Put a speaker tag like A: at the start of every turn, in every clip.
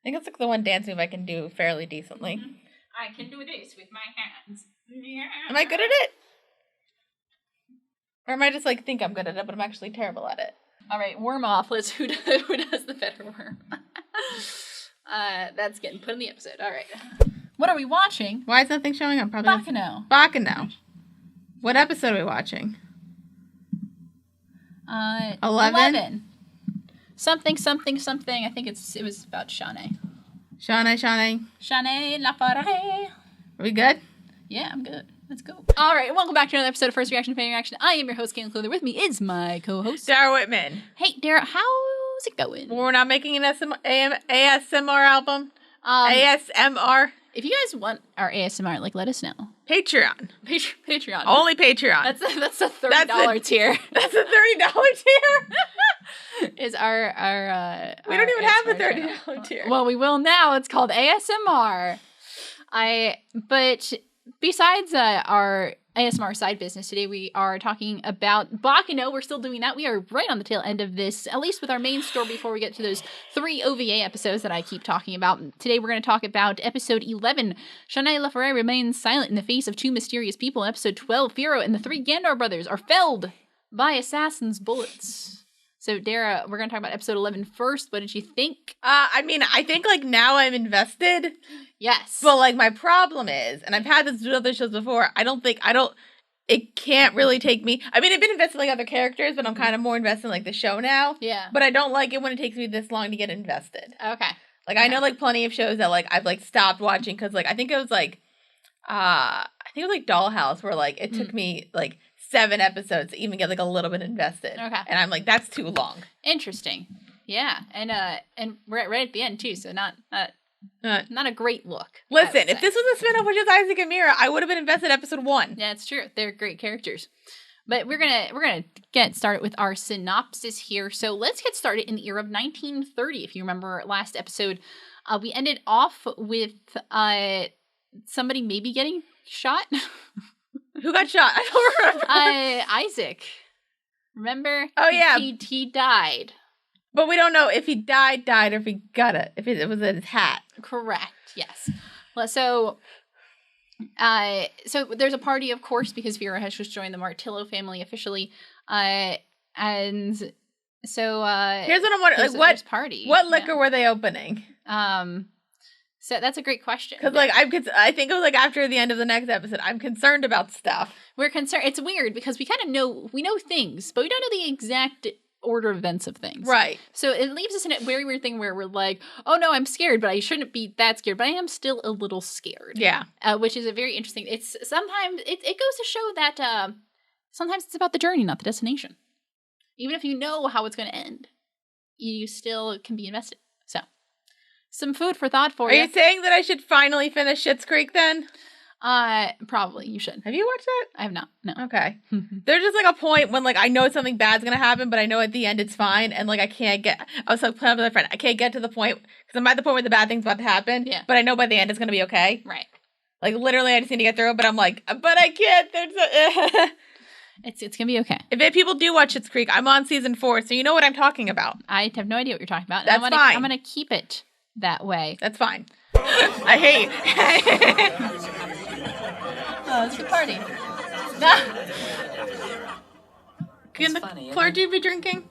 A: think it's like the one dance move I can do fairly decently.
B: Mm-hmm. I can do this with my hands. Yeah.
A: Am I good at it? Or am I just like think I'm good at it, but I'm actually terrible at it?
B: All right, worm off. Let's who does the better worm. That's getting put in the episode. All right. What are we watching?
A: Why is nothing showing up? Probably
B: Baccano.
A: Baccano. What episode are we watching? 11.
B: Something. I think it was about Shawnee. Shawnee Laforêt.
A: Are we good?
B: Yeah, I'm good. Let's go. All right, welcome back to another episode of First Reaction, Fan Reaction. I am your host, Caitlin Clother. With me is my co-host,
A: Dara Whitman.
B: Hey, Dara, how's it going?
A: We're not making an ASMR album. ASMR.
B: If you guys want our ASMR, let us know.
A: Patreon.
B: Patreon.
A: Only Patreon.
B: That's a $30 tier.
A: That's a $30 tier.
B: Is our
A: we don't even have a $30 tier.
B: Well, we will now. It's called ASMR. But besides our ASMR side business today, we are talking about Baccano. We're still doing that. We are right on the tail end of this, at least with our main story before we get to those 3 OVA episodes that I keep talking about. Today we're going to talk about episode 11, Shawnee Laforêt remains silent in the face of 2 mysterious people. In episode 12, Firo and the 3 Gandor brothers are felled by assassins' bullets. So, Dara, we're going to talk about episode 11 first. What did you think?
A: I think, now I'm invested.
B: Yes.
A: But, my problem is, and I've had this with other shows before, it can't really take me. I've been invested in, other characters, but I'm kind of more invested in, the show now.
B: Yeah.
A: But I don't like it when it takes me this long to get invested.
B: Okay.
A: I know, plenty of shows that, I've, stopped watching because, I think it was, Dollhouse where, it took me, 7 episodes to even get a little bit invested.
B: Okay.
A: And I'm that's too long.
B: Interesting. Yeah. And we're right at the end too, so not a great look.
A: Listen, if this was a spin-off with just Isaac and Mira, I would have been invested in episode 1.
B: Yeah, it's true. They're great characters. But we're gonna get started with our synopsis here. So let's get started in the year of 1930. If you remember last episode, we ended off with somebody maybe getting shot.
A: Who got shot? I don't remember.
B: Isaac. Remember?
A: Oh, yeah.
B: He died.
A: But we don't know if he died, or if he got it. If it was in his hat.
B: Correct. Yes. Well, so there's a party, of course, because Vera has just joined the Martillo family officially. And so
A: here's what I'm wondering. What
B: party?
A: What liquor were they opening?
B: So that's a great question.
A: Because I think it was after the end of the next episode, I'm concerned about stuff.
B: We're concerned. It's weird because we kind of know things, but we don't know the exact order of events of things.
A: Right.
B: So it leaves us in a very weird thing where we're like, oh no, I'm scared, but I shouldn't be that scared, but I am still a little scared.
A: Yeah.
B: Which is a very interesting. It's sometimes it goes to show that sometimes it's about the journey, not the destination. Even if you know how it's going to end, you still can be invested. So. Some food for thought for you.
A: Are you saying that I should finally finish Schitt's Creek then?
B: Probably you should.
A: Have you watched it?
B: I have not. No.
A: Okay. There's just a point when I know something bad's gonna happen, but I know at the end it's fine, and I can't get. I was playing with a friend. I can't get to the point because I'm at the point where the bad thing's about to happen.
B: Yeah.
A: But I know by the end it's gonna be okay.
B: Right.
A: Literally, I just need to get through it. But I'm but I can't.
B: It's gonna be okay.
A: If people do watch Schitt's Creek, I'm on season 4, so you know what I'm talking about.
B: I have no idea what you're talking about.
A: That's fine.
B: I'm gonna keep it that way.
A: That's fine. I hate.
B: Oh, it's the party.
A: Can the clergy be drinking?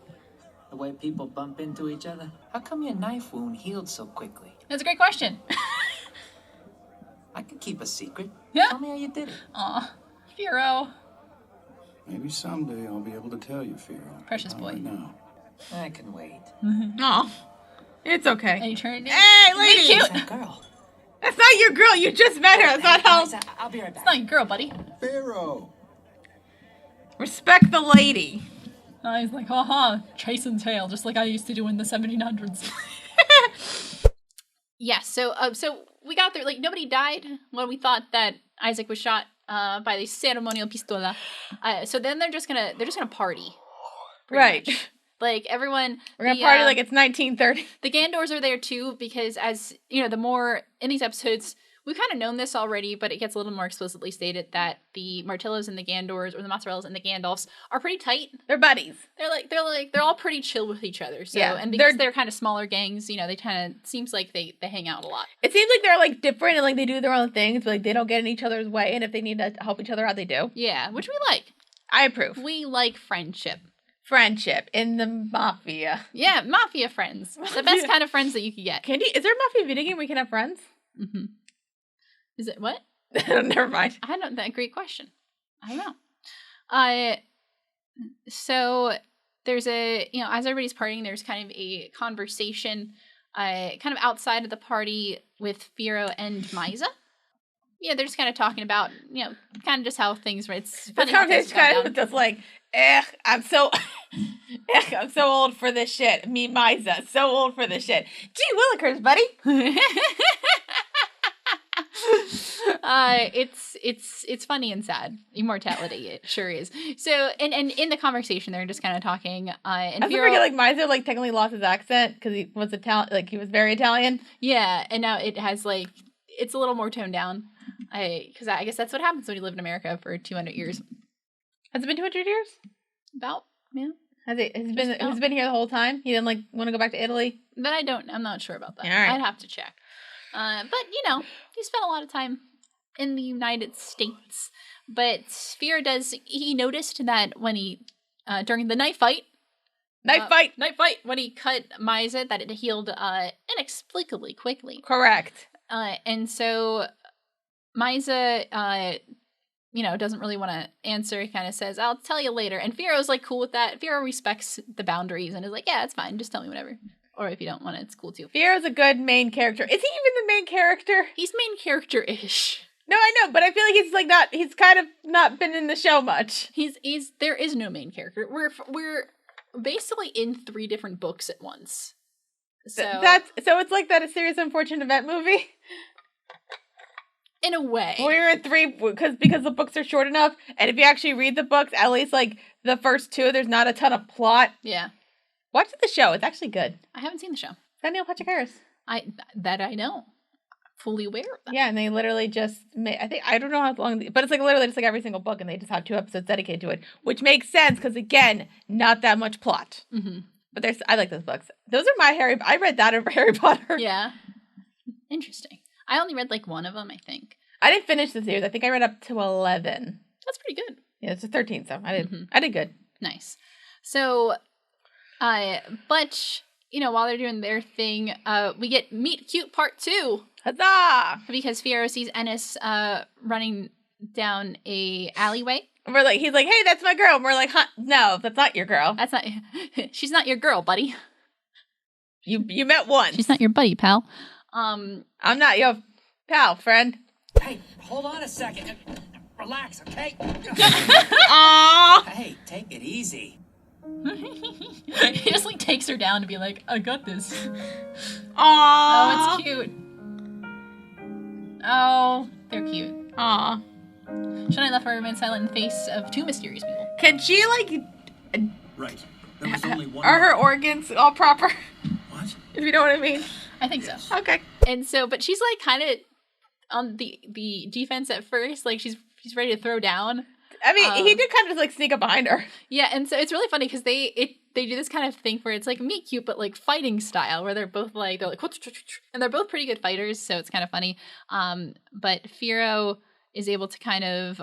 C: The way people bump into each other. How come your knife wound healed so quickly?
B: That's a great question.
C: I could keep a secret.
B: Yeah.
C: Tell me how you did it.
B: Aw, Firo.
D: Maybe someday I'll be able to tell you, Firo.
B: Precious boy.
D: Right now.
C: I can wait.
A: Oh, it's okay.
B: And you turn it in.
A: Hey, lady!
B: Cute.
C: That girl.
A: That's not your girl. You just met her. That's not how.
C: I'll be right back.
B: It's not your girl, buddy.
D: Firo!
A: Respect the lady.
B: He's like, haha, chase and tail, just like I used to do in the 1700s. Yeah, so we got there. Nobody died when we thought that Isaac was shot by the ceremonial pistola. So then they're just gonna party.
A: Right.
B: Much. Everyone.
A: We're gonna party it's 1930.
B: The Gandors are there too because, as you know, the more in these episodes, we've kind of known this already, but it gets a little more explicitly stated that the Martillos and the Gandors, or the Mozzarellas and the Gandalfs, are pretty tight.
A: They're buddies.
B: They're all pretty chill with each other. So,
A: Yeah,
B: and because they're kind of smaller gangs, you know, they kind of seems like they hang out a lot.
A: It seems like they're like different and like they do their own things, but like they don't get in each other's way. And if they need to help each other out, they do.
B: Yeah, which we like.
A: I approve.
B: We like friendship.
A: Friendship in the mafia.
B: Yeah, mafia friends. The best kind of friends that you could get.
A: Is there a mafia video game where we can have friends?
B: Mm-hmm. Is it what?
A: Never mind.
B: I don't know. Great question. I don't know. So there's as everybody's partying, there's kind of a conversation, kind of outside of the party with Firo and Misa. Yeah, they're just kind of talking about, kind of just how things. It's funny.
A: This conversation's kind of just like, I'm so old for this shit. Me, Misa, so old for this shit. Gee willikers, buddy.
B: It's funny and sad. Immortality, it sure is. So, and in the conversation, they're just kind of talking. And
A: I forget, like Misa, like technically lost his accent because he was Italian. Like he was very Italian.
B: Yeah, and now it has like it's a little more toned down. Because I guess that's what happens when you live in America for 200 years.
A: Has it been 200 years?
B: About, yeah.
A: Has been here the whole time? He didn't like want to go back to Italy?
B: But I'm not sure about that.
A: All right.
B: I'd have to check. But he spent a lot of time in the United States. But Firo he noticed that when he, during the knife fight, when he cut Misa, that it healed inexplicably quickly.
A: Correct.
B: And so Misa, doesn't really want to answer. He kind of says, I'll tell you later. And Firo's like cool with that. Firo respects the boundaries and is like, yeah, it's fine. Just tell me whatever. Or if you don't want it, it's cool too.
A: Firo's a good main character. Is he even the main character?
B: He's main character-ish.
A: No, I know, but I feel like he's kind of not been in the show much.
B: There is no main character. We're basically in 3 different books at once. So
A: it's like that A Serious Unfortunate Event movie.
B: In a way.
A: We're in 3 because the books are short enough, and if you actually read the books, at least like the first 2, there's not a ton of plot.
B: Yeah.
A: Watch the show. It's actually good.
B: I haven't seen the show.
A: It's got Neil Patrick Harris.
B: I know. Fully aware of that.
A: Yeah, and they literally just I don't know how long, but it's like literally just like every single book, and they just have 2 episodes dedicated to it, which makes sense because again, not that much plot.
B: Mm-hmm.
A: But I like those books. Those are I read that over Harry Potter.
B: Yeah. Interesting. I only read like one of them, I think.
A: I didn't finish the series. I think I read up to 11.
B: That's pretty good.
A: Yeah, it's a 13, so I did good.
B: Nice. So, but while they're doing their thing, we get Meet Cute Part 2.
A: Huzzah!
B: Because Firo sees Ennis running down a alleyway.
A: And he's like, hey, that's my girl. And we're like, huh, no, that's not your girl.
B: That's not, she's not your girl, buddy.
A: You met once.
B: She's not your buddy, pal.
A: I'm not your pal, friend.
C: Hey, hold on a second. Relax, okay?
A: Aww.
C: Hey, take it easy.
B: He just takes her down to be like, I got this.
A: Aww.
B: Oh, it's cute. Oh, they're cute.
A: Aww.
B: Shouldn't I let her remain silent in the face of 2 mysterious people?
A: Can she
D: Right. There was only one.
A: Are her organs all proper?
D: What?
A: If you know what I mean.
B: I think so.
A: Okay.
B: And so, but she's kind of on the defense at first. She's ready to throw down.
A: I mean, he did kind of just sneak up behind her.
B: Yeah, and so it's really funny because they do this kind of thing where it's like meet cute, but fighting style, where they're both and they're both pretty good fighters, so it's kind of funny. But Firo is able to kind of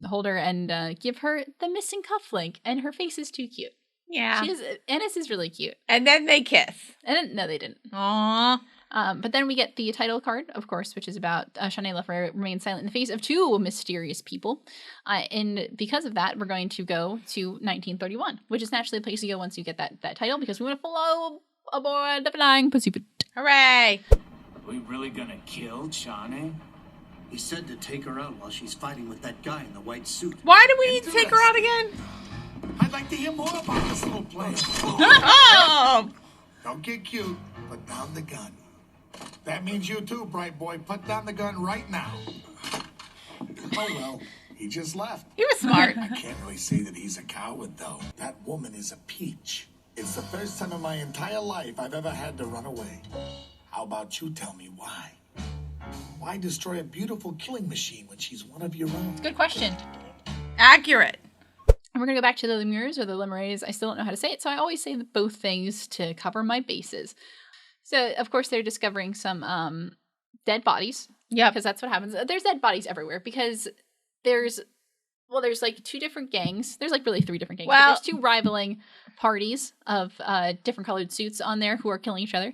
B: hold her and give her the missing cufflink, and her face is too cute.
A: Yeah.
B: Ennis is really cute.
A: And then they kiss.
B: And then, no, they didn't.
A: Aww.
B: But then we get the title card, of course, which is about Shanae LaFleur remains silent in the face of 2 mysterious people. And because of that, we're going to go to 1931, which is naturally the place to go once you get that title, because we want to follow aboard the flying pursuit.
A: Hooray!
C: Are we really gonna kill Shawnee?
D: He said to take her out while she's fighting with that guy in the white suit.
A: Why do we need to take her out again?
E: I'd like to hear more about this little place.
A: Oh!
E: Don't get cute. Put down the gun. That means you too, bright boy. Put down the gun right now. Oh, well. He just left.
A: He was smart.
E: I can't really say that he's a coward, though. That woman is a peach. It's the first time in my entire life I've ever had to run away. How about you tell me why? Why destroy a beautiful killing machine when she's one of your own?
B: Good question.
A: Accurate.
B: And we're going to go back to the lemurs or the lemures. I still don't know how to say it, so I always say both things to cover my bases. So, of course, they're discovering some dead bodies.
A: Yep.
B: Because that's what happens. There's dead bodies everywhere because there's like two different gangs. There's like really three different gangs.
A: Well-
B: But there's two rivaling parties of different colored suits on there who are killing each other.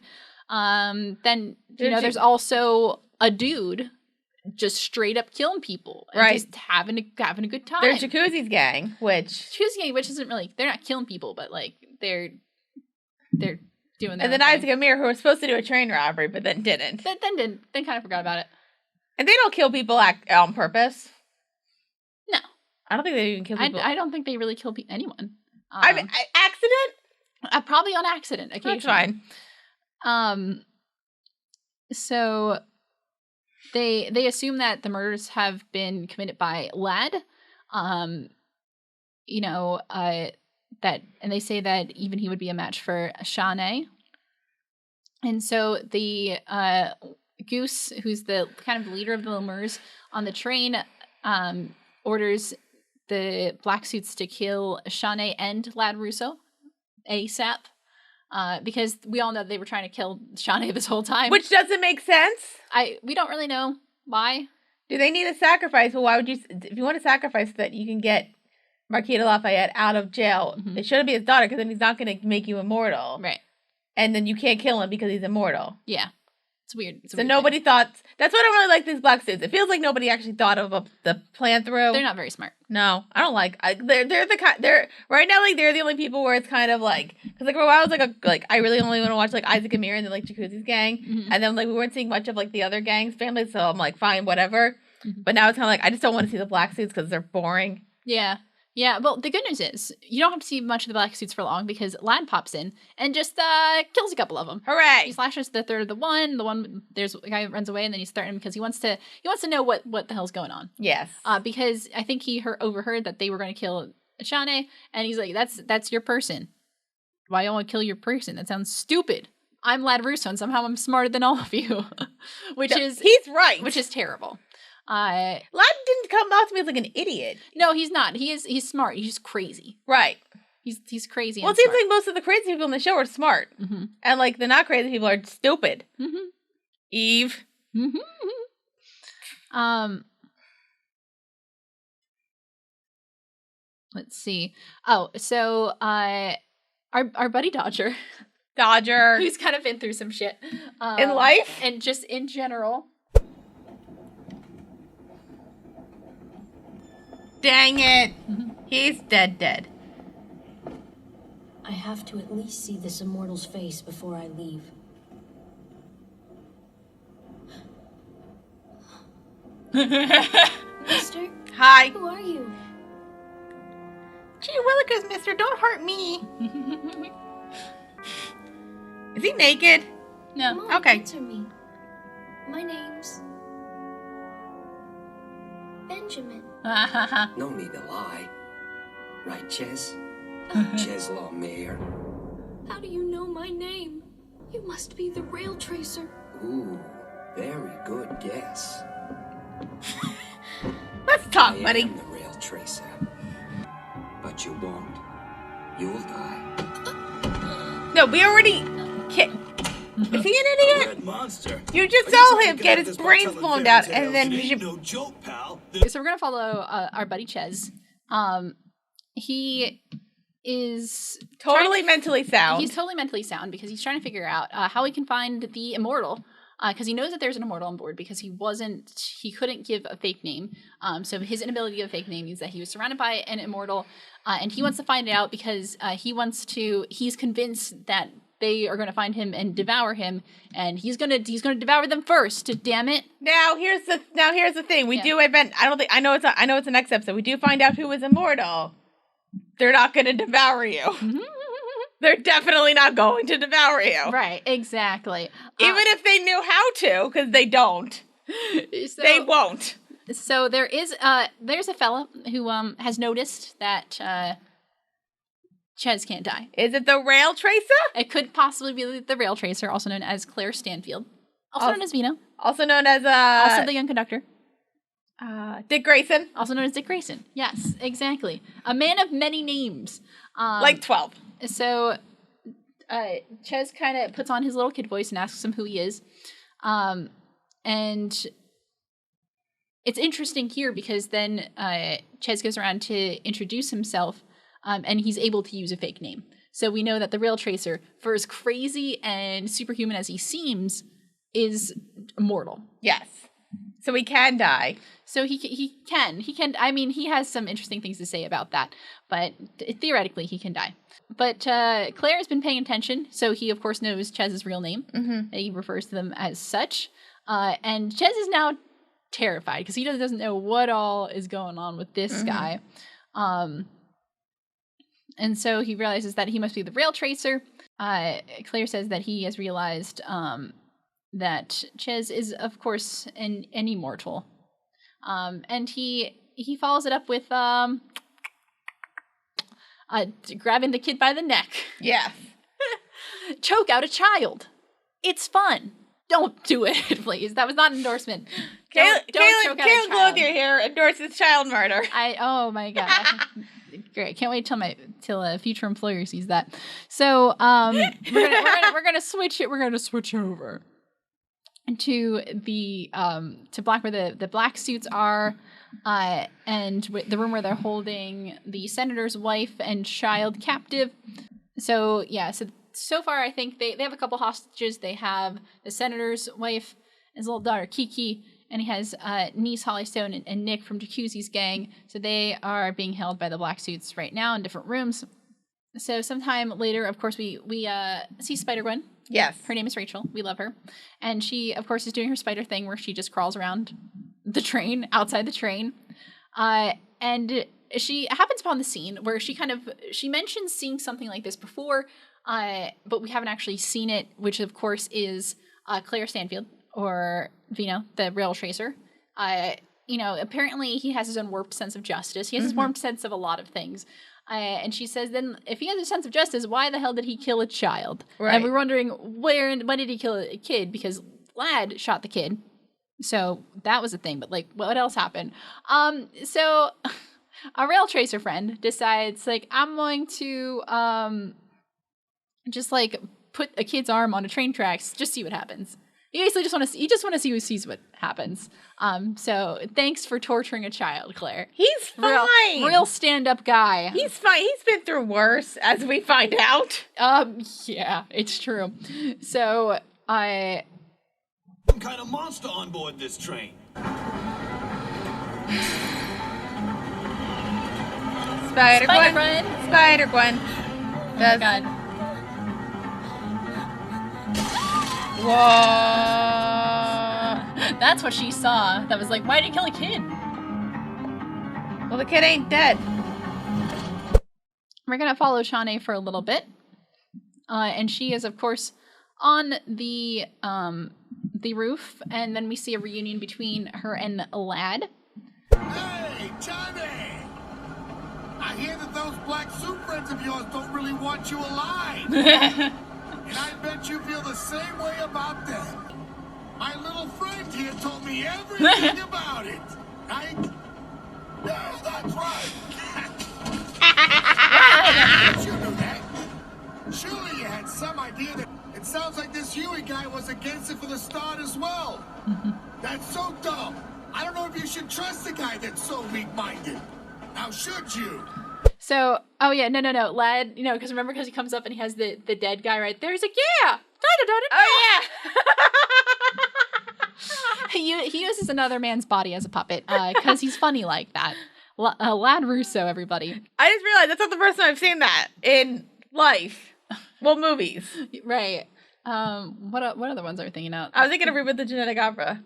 B: Then, there's also a dude just straight up killing people and just having a good time.
A: There's Jacuzzi's gang, which
B: Which isn't really, they're not killing people, but like they're doing their
A: and
B: own
A: then
B: thing.
A: Isaac Amir, who was supposed to do a train robbery, but then didn't.
B: Then kind of forgot about it.
A: And they don't kill people on purpose.
B: No.
A: I don't think they even kill people.
B: I don't think they really kill anyone.
A: I mean, accident?
B: Probably on accident occasionally.
A: That's fine.
B: So they assume that the murders have been committed by Lad. That, and they say that even he would be a match for Shawnee. And so the Goose, who's the kind of leader of the lemurs on the train, orders the black suits to kill Shawnee and Lad Russo ASAP. Because we all know they were trying to kill Shawnee this whole time.
A: Which doesn't make sense.
B: We don't really know why.
A: Do they need a sacrifice? Well, why would you, if you want to sacrifice so that you can get Marquita Lafayette out of jail, it shouldn't be his daughter, because then he's not going to make you immortal.
B: Right.
A: And then you can't kill him because he's immortal.
B: Yeah. It's weird.
A: So nobody thought, that's why I don't really like these black suits. It feels like nobody actually thought of the plan through.
B: They're not very smart.
A: No, I don't like. They're right now, like they're the only people where it's kind of like, because like for a while I was like I really only want to watch like Isaac Amir and then like Jacuzzi's gang, and then like we weren't seeing much of like the other gangs families, so I'm like fine, whatever. But now it's kind of like I just don't want to see the black suits because they're boring.
B: Yeah. Yeah, well, the good news is you don't have to see much of the black suits for long because Lad pops in and just kills a couple of them.
A: Hooray!
B: He slashes the third of the one. There's a guy who runs away and then he's threatening because he wants to know what the hell's going on.
A: Yes.
B: Because I think he overheard that they were going to kill Shawnee, and he's like, "That's your person. Why don't I kill your person? That sounds stupid. I'm Lad Russo, and somehow I'm smarter than all of you,"
A: he's right.
B: Which is terrible.
A: Lad didn't come off to me as like an idiot.
B: No, he's not. He's smart. He's just crazy.
A: Right.
B: He's crazy.
A: Well, it seems like most of the crazy people in the show are smart, and like the not crazy people are stupid. Eve.
B: Let's see. Oh, so our buddy Dodger, who's kind of been through some shit
A: in life
B: and just in general.
A: Dang it. He's dead.
F: I have to at least see this immortal's face before I leave. Mister?
A: Hi.
F: Who are you?
A: Gee willikers, mister, don't hurt me. Is he naked?
B: No.
F: Come on,
A: Okay.
F: answer me. My name's Benjamin.
G: No need to lie. Right, Ches? Ches Lawmere.
F: How do you know my name? You must be the rail tracer.
G: Ooh, very good guess.
A: Let's talk,
G: I
A: buddy.
G: am the rail tracer. But you won't. You'll die.
A: No, we already... Is he an idiot?
D: Red monster.
A: You just saw him get his brains blown out, and then you should...
D: No joke, pal.
B: So we're gonna follow our buddy Ches. He is
A: Totally mentally sound.
B: He's totally mentally sound because he's trying to figure out how he can find the immortal. Because he knows that there's an immortal on board because he couldn't give a fake name. So his inability to give a fake name means that he was surrounded by an immortal, and he wants to find it out because he's convinced that they are going to find him and devour him, and he's gonna devour them first. Damn it!
A: Now here's the thing. We do event. I know it's the next episode. We do find out who is immortal. They're not going to devour you. They're definitely not going to devour you.
B: Right? Exactly.
A: Even if they knew how to, because they don't. They won't.
B: So there's a fella who has noticed that Ches can't die.
A: Is it the rail tracer?
B: It could possibly be the rail tracer, also known as Claire Stanfield. Also known as Vino.
A: Also known as
B: Also the young conductor.
A: Dick Grayson.
B: Also known as Dick Grayson. Yes, exactly. A man of many names.
A: Like 12.
B: So Ches kind of puts on his little kid voice and asks him who he is. And it's interesting here because then Ches goes around to introduce himself, and he's able to use a fake name. So we know that the real Tracer, for as crazy and superhuman as he seems, is immortal.
A: Yes. So he can die.
B: So he can. I mean, he has some interesting things to say about that, but theoretically he can die. But Claire has been paying attention, so he, of course, knows Chez's real name. Mm-hmm. He refers to them as such. And Ches is now terrified because he doesn't know what all is going on with this guy. And so he realizes that he must be the real Tracer. Claire says that he has realized that Ches is, of course, an immortal. And he follows it up with grabbing the kid by the neck.
A: Yes.
B: Choke out a child. It's fun. Don't do it, please. That was not an endorsement. Don't choke out a child.
A: Caleb Lothier here endorses child murder.
B: Oh my god. Great. Can't wait till a future employer sees that. So we're gonna switch it. We're gonna switch over to the to black where the black suits are, and the room where they're holding the senator's wife and child captive. So yeah, so far I think they have a couple hostages. They have the senator's wife, his little daughter Kiki, and he has niece Holly Stone and Nick from Jacuzzi's gang. So they are being held by the black suits right now in different rooms. So sometime later, of course, we see Spider-Gwen.
A: Yes.
B: Her name is Rachel. We love her. And she, of course, is doing her spider thing where she just crawls around the train, outside the train. And she happens upon the scene where she mentions seeing something like this before, but we haven't actually seen it, which, of course, is Claire Stanfield, or Vino, the real Tracer. Apparently he has his own warped sense of justice. He has his warped sense of a lot of things. And she says, then, if he has a sense of justice, why the hell did he kill a child? Right. And we're wondering, when did he kill a kid? Because Lad shot the kid. So that was a thing, but, what else happened? So a real Tracer friend decides, I'm going to, just, put a kid's arm on a train tracks, just see what happens. You basically just want to see who sees what happens. So thanks for torturing a child, Claire.
A: He's fine.
B: Real stand-up guy.
A: He's fine. He's been through worse, as we find out.
B: Yeah, it's true. So
H: some kind of monster on board this train.
A: Spider-Gwen. Spider-Gwen.
B: Oh my god.
A: Whoa.
B: That's what she saw. That was why did he kill a kid?
A: Well, the kid ain't dead.
B: We're going to follow Shawnee for a little bit. And she is, of course, on the roof. And then we see a reunion between her and Lad.
E: Hey, Johnny! I hear that those black suit friends of yours don't really want you alive. And I bet you feel the same way about them. My little friend here told me everything about it. Yeah, that's right. You knew that. Surely you had some idea that it sounds like this Huey guy was against it for the start as well. That's so dumb. I don't know if you should trust a guy that's so weak-minded. Now, should you?
B: So, no. Lad, because he comes up and he has the dead guy right there. He's like, yeah!
A: Oh,
B: yeah! He uses another man's body as a puppet, because he's funny like that. Lad Russo, everybody.
A: I just realized that's not the first time I've seen that in life. Well, movies.
B: Right. What other ones are we thinking out?
A: I was thinking of Reboot the Genetic Opera.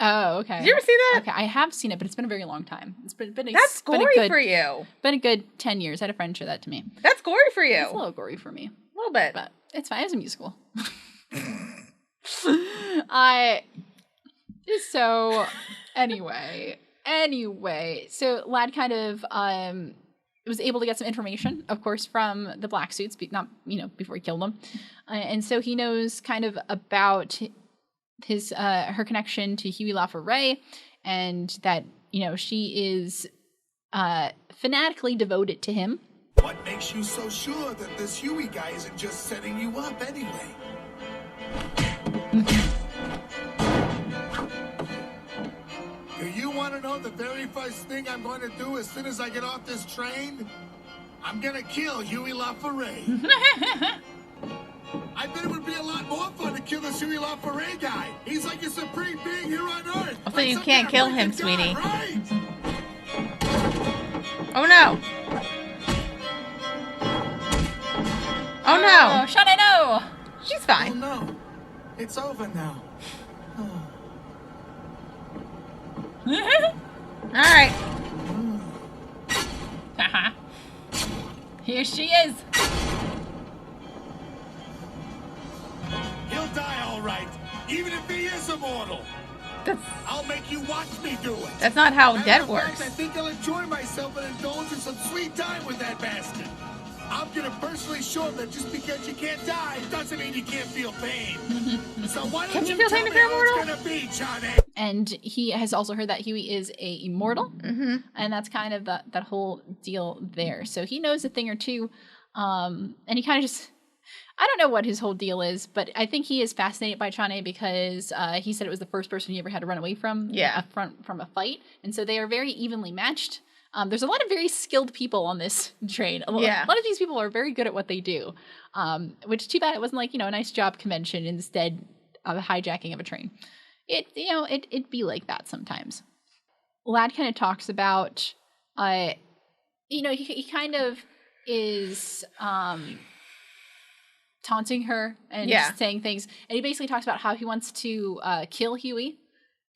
B: Oh, okay.
A: Did you ever see that?
B: Okay, I have seen it, but it's been a very long time.
A: That's gory for you.
B: Been a good 10 years. I had a friend show that to me.
A: That's gory for you.
B: It's a little gory for me.
A: A little bit.
B: But it's fine. It's a musical. So, anyway, so Lad kind of was able to get some information, of course, from the black suits, not before he killed them, and so he knows kind of about her connection to Huey LaFerre, and that, you know, she is fanatically devoted to him.
E: What makes you so sure that this Huey guy isn't just setting you up anyway? Do you want to know the very first thing I'm going to do as soon as I get off this train? I'm going to kill Huey LaFerre. I bet it would be a lot more fun to kill this Huey LaFerre guy. He's like a supreme being here on Earth.
A: So
E: like
A: you
E: some
A: can't
E: kind
A: kill
E: of
A: him,
E: freaking
A: sweetie.
E: god, right?
A: Oh no! Oh no!
B: Oh, Shawnee, no!
A: She's
E: Oh
A: fine.
E: no, it's over now.
A: Alright.
B: Here she is.
E: He'll die all right, even if he is immortal. I'll make you watch me do it.
A: That's not how
E: Matter
A: dead
E: of fact,
A: works.
E: I think I'll enjoy myself and indulge in some sweet time with that bastard. I'm gonna personally show him that just because you can't die doesn't mean you can't feel pain. So why don't
A: Can you
E: you
A: feel
E: tell
A: pain
E: me
A: if you're
E: how it's
A: immortal?
E: gonna be, Johnny?
B: And he has also heard that Huey is a immortal, and that's kind of that whole deal there. So he knows a thing or two, and he kind of just, I don't know what his whole deal is, but I think he is fascinated by Chane because he said it was the first person he ever had to run away from, from a fight, and so they are very evenly matched. There's a lot of very skilled people on this train. A lot of these people are very good at what they do, which too bad it wasn't like, you know, a nice job convention instead of a hijacking of a train. It'd be like that sometimes. Lad kind of talks about, he kind of is taunting her and saying things, and he basically talks about how he wants to kill Huey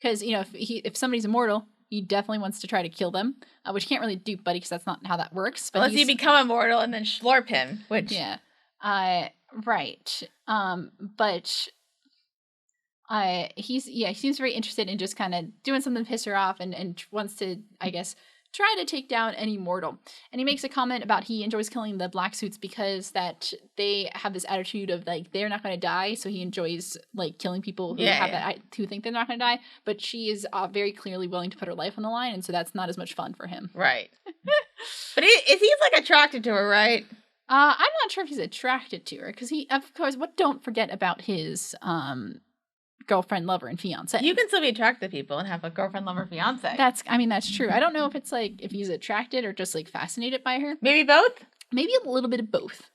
B: because, you know, if somebody's immortal, he definitely wants to try to kill them, which you can't really do, buddy, because that's not how that works. But
A: unless you become immortal and then schlorp him, which
B: right. But he seems very interested in just kind of doing something to piss her off and wants to, I guess, try to take down an immortal. And he makes a comment about he enjoys killing the black suits because that they have this attitude of like they're not going to die, so he enjoys like killing people who who think they're not going to die. But she is very clearly willing to put her life on the line, and so that's not as much fun for him.
A: Right. But he's like attracted to her, right?
B: I'm not sure if he's attracted to her because he, of course, don't forget about his girlfriend, lover, and fiance.
A: You can still be attracted to people and have a girlfriend, lover, fiance.
B: That's true. I don't know if it's like if he's attracted or just like fascinated by her.
A: Maybe both? Maybe
B: a little bit of both.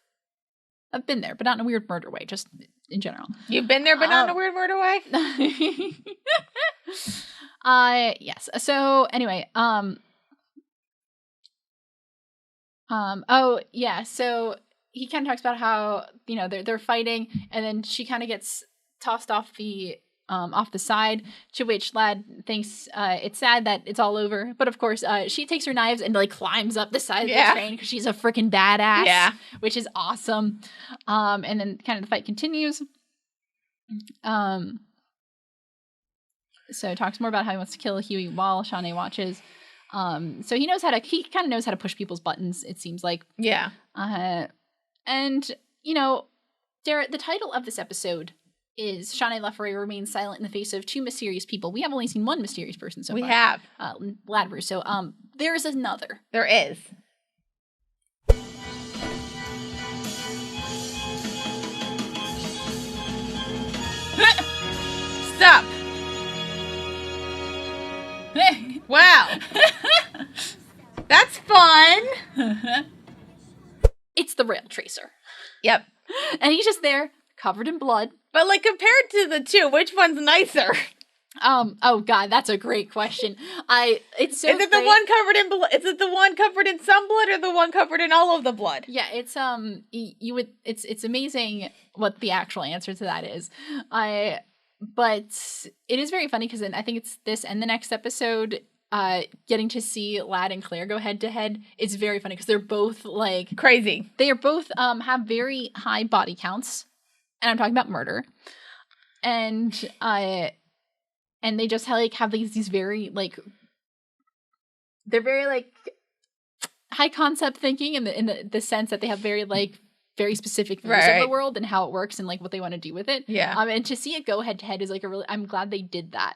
B: I've been there, but not in a weird murder way, just in general.
A: You've been there, but not in a weird murder way?
B: Yes. So anyway, so he kind of talks about how, you know, they're fighting, and then she kind of gets tossed off the side, to which Lad thinks it's sad that it's all over, but of course she takes her knives and like climbs up the side of the train because she's a freaking badass, which is awesome. And then kind of the fight continues. So talks more about how he wants to kill Huey while Shawnee watches. So he kind of knows how to push people's buttons, it seems like.
A: Yeah.
B: And you know, Darrett, the title of this episode is Shawnee LaFerre remains silent in the face of two mysterious people. We have only seen one mysterious person so far.
A: We have.
B: Lad Russo. There is another.
A: There is. Stop. Wow. That's fun.
B: It's the rail tracer.
A: Yep.
B: And he's just there, covered in blood.
A: But like compared to the two, which one's nicer?
B: Oh god, that's a great question. It's so
A: Is it the
B: great.
A: one covered in blood? Is it the one covered in some blood or the one covered in all of the blood?
B: Yeah, it's it's amazing what the actual answer to that is. But it is very funny because I think it's this and the next episode, getting to see Lad and Claire go head to head is very funny because they're both like
A: crazy.
B: They are both have very high body counts, and I'm talking about murder, and they just have these very like they're very like high concept thinking in the sense that they have very like very specific views of the world and how it works and like what they want to do with it.
A: Yeah.
B: And to see it go head to head is like I'm glad they did that.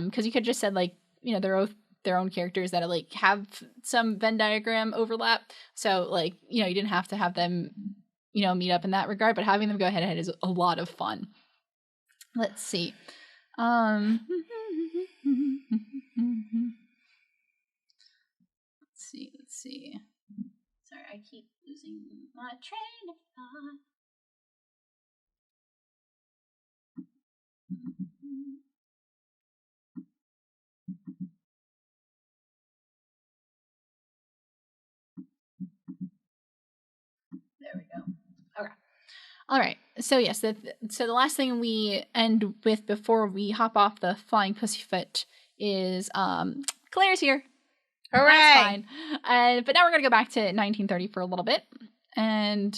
B: Because you could just said like, you know, they're both their own characters that like have some Venn diagram overlap. So like, you know, you didn't have to have them, you know, meet up in that regard, but having them go head to head is a lot of fun. Let's see. Let's see. Sorry, I keep losing my train of thought. There we go. Okay. All right. So yes, so the last thing we end with before we hop off the flying pussyfoot is Claire's here.
A: Hooray!
B: That's fine. But now we're gonna go back to 1930 for a little bit, and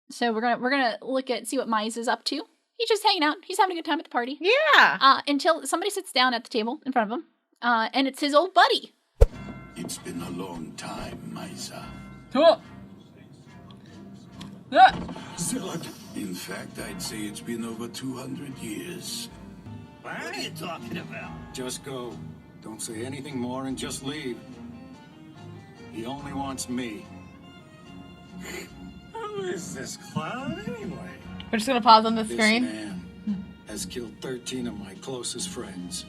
B: so we're gonna see what Mize is up to. He's just hanging out. He's having a good time at the party.
A: Yeah.
B: Until somebody sits down at the table in front of him, and it's his old buddy.
E: It's been a long time, Misa. In fact, I'd say it's been over 200 years.
H: What are you talking about?
D: Just go. Don't say anything more and just leave. He only wants me.
H: Who is this clown anyway?
A: We're just gonna pause on the
D: This
A: screen.
D: man has killed 13 of my closest friends.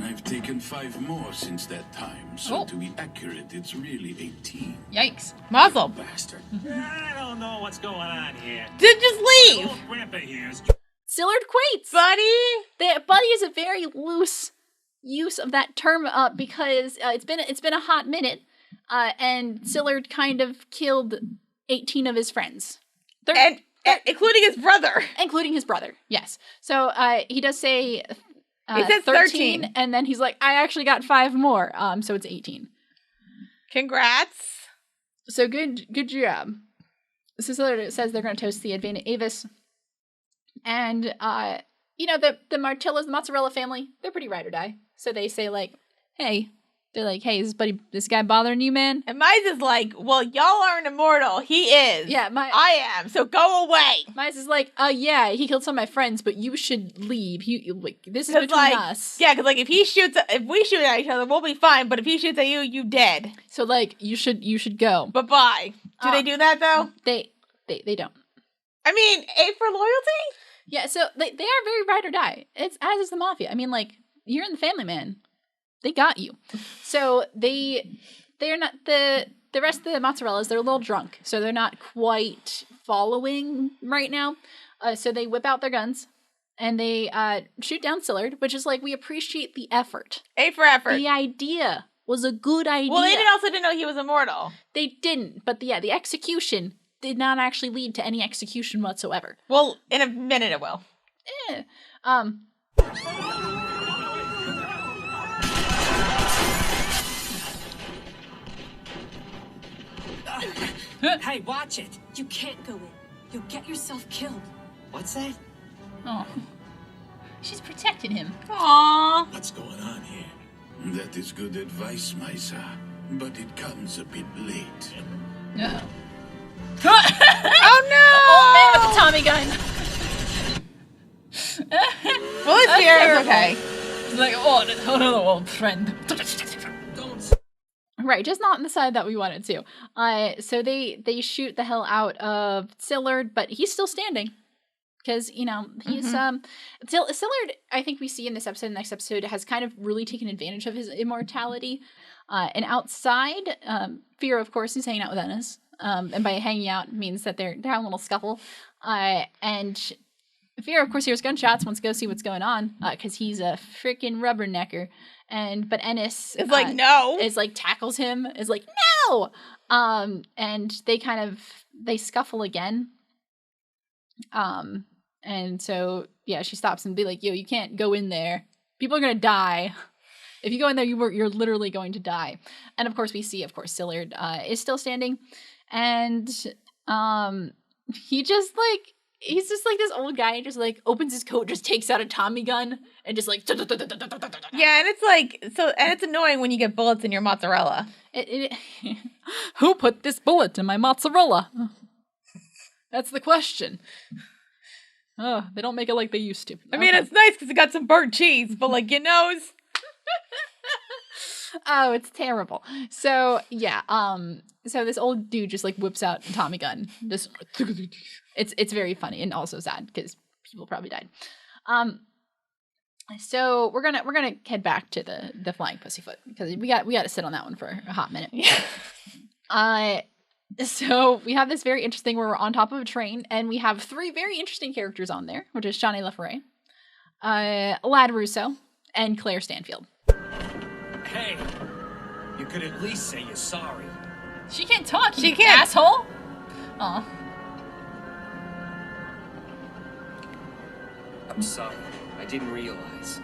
E: I've taken 5 more since that time, so to be accurate, it's really 18.
B: Yikes!
A: Muzzle.
D: Bastard.
H: I don't know what's going on here.
A: Did just leave,
H: Old Grandpa here is
B: Sillard quates.
A: buddy.
B: Buddy is a very loose use of that term because it's been a hot minute, and Sillard kind of killed 18 of his friends,
A: And including his brother.
B: including his brother. Yes. So he does say
A: He says 13.
B: and then he's like, I actually got 5 more. So it's 18.
A: Congrats.
B: So good job. So Sillard says they're going to toast the Advena Avis. And, you know, the Martillas, the Mozzarella family, they're pretty ride or die. So they say, like, hey, is this guy bothering you, man?
A: And Mize is like, well, y'all aren't immortal. He is.
B: Yeah,
A: I am, so go away.
B: Mize is like, yeah, he killed some of my friends, but you should leave. This is between us.
A: Yeah, because, like, if we shoot at each other, we'll be fine, but if he shoots at you, you dead.
B: So, like, you should go.
A: Bye-bye. Do they do that, though?
B: They don't.
A: I mean, A for loyalty?
B: Yeah, so they are very ride or die. It's as is the mafia. I mean, like, you're in the family, man. They got you. So they're not the rest of the Mozzarellas, they're a little drunk. So they're not quite following right now. So they whip out their guns and they shoot down Sillard, which is like, we appreciate the effort.
A: A for effort.
B: The idea was a good idea.
A: Well, they also didn't know he was immortal.
B: They didn't, but the execution did not actually lead to any execution whatsoever.
A: Well, in a minute it will.
C: Hey, watch it!
F: You can't go in. You'll get yourself killed.
C: What's that?
B: Oh. She's protecting him.
A: Aww.
E: What's going on here? That is good advice, Misa, but it comes a bit late.
B: No.
A: Oh no!
B: Old man with a Tommy gun.
A: Well, it's here. It's okay.
B: He's like, oh, no, old friend. Right, just not on the side that we wanted to. So they shoot the hell out of Sillard, but he's still standing. Because, you know, he's, Sillard, I think we see in this episode, next episode, has kind of really taken advantage of his immortality. And outside, Fear, of course, is hanging out with Ennis. And by hanging out means that they're having a little scuffle. And Fear, of course, hears gunshots, wants to go see what's going on, because he's a freaking rubbernecker. But Ennis
A: is like, no.
B: Is like, tackles him, is like, no! And they scuffle again. And so, yeah, she stops and be like, yo, you can't go in there. People are gonna die. If you go in there, you're literally going to die. And of course, we see, Sillard is still standing. And he just, like, he's just like this old guy, just like opens his coat, just takes out a Tommy gun, and just like.
A: Yeah, and it's like and it's annoying when you get bullets in your mozzarella.
B: Who put this bullet in my mozzarella? That's the question. Oh, they don't make it like they used to.
A: I mean, it's nice because it got some burnt cheese, but like your nose.
B: Oh, it's terrible. So yeah, so this old dude just like whips out a Tommy gun. Just it's very funny and also sad because people probably died. So we're gonna head back to the flying pussyfoot because we got to sit on that one for a hot minute. So we have this very interesting where we're on top of a train and we have 3 very interesting characters on there, which is Shawnee LaForet, Lad Russo, and Claire Stanfield.
C: Hey, you could at least say you're sorry.
B: She can't talk.
A: She
B: you
A: can't.
B: Asshole. Oh.
G: I'm sorry. I didn't realize.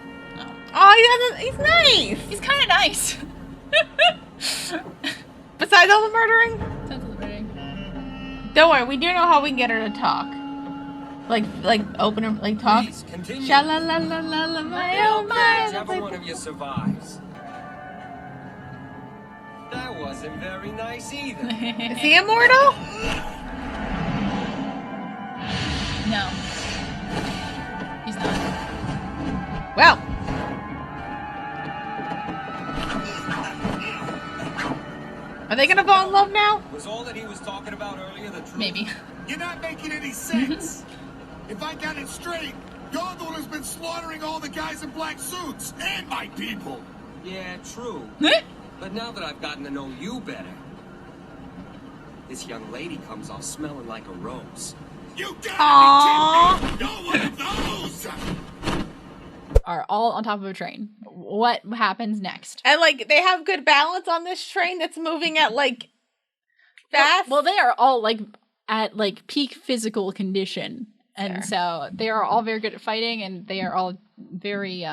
A: Oh, he's nice.
B: He's kind of nice.
A: Besides all the murdering?
B: Sounds a little bit.
A: Don't worry, we do know how we can get her to talk. Like open her, like talk.
G: Please, continue.
A: Sha-la-la-la-la-la, my oh my.
G: Whichever one of you survives. That wasn't very nice either.
A: Is he immortal?
B: No. He's not.
A: Well. Are they gonna fall in love now?
G: Was all that he was talking about earlier the truth?
B: Maybe.
E: You're not making any sense. If I got it straight, you're the one who's been slaughtering all the guys in black suits and my people.
G: Yeah, true. But now that I've gotten to know you better, this young lady comes off smelling like a rose.
E: You
A: Aww.
E: gotta be kidding me! You're one of those!
B: Are all on top of a train. What happens next?
A: And like they have good balance on this train that's moving at like fast.
B: Well, they are all like at like peak physical condition, and so they are all very good at fighting, and they are all very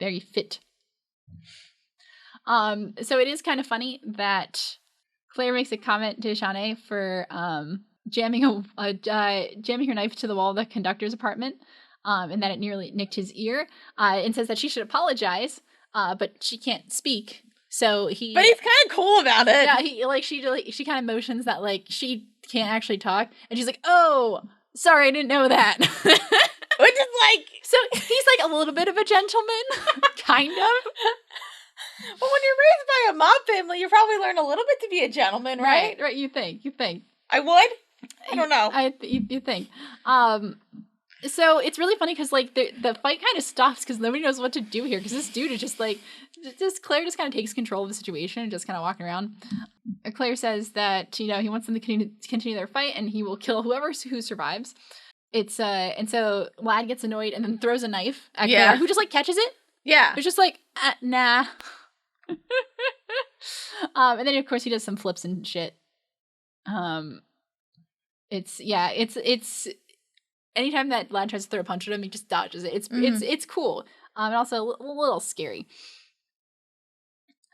B: very fit. So it is kind of funny that Claire makes a comment to Shawnee for jamming her knife to the wall of the conductor's apartment, and that it nearly nicked his ear, and says that she should apologize, but she can't speak. So he.
A: But he's kind of cool about it.
B: Yeah, she kind of motions that like she can't actually talk, and she's like, "Oh, sorry, I didn't know that."
A: Which is like,
B: so he's like a little bit of a gentleman, kind of.
A: Well, when you're raised by a mob family, you probably learn a little bit to be a gentleman, right?
B: Right. You think.
A: I would. I don't know.
B: You think. So it's really funny because like the fight kind of stops because nobody knows what to do here because this dude is just like, Claire just kind of takes control of the situation and just kind of walking around. Claire says that he wants them to continue their fight and he will kill who survives. It's and so Lad gets annoyed and then throws a knife at Claire, who just like catches it.
A: Yeah,
B: it's just like nah. And then of course he does some flips and shit. It's anytime that Lad tries to throw a punch at him, he just dodges it. It's cool. And also a little scary.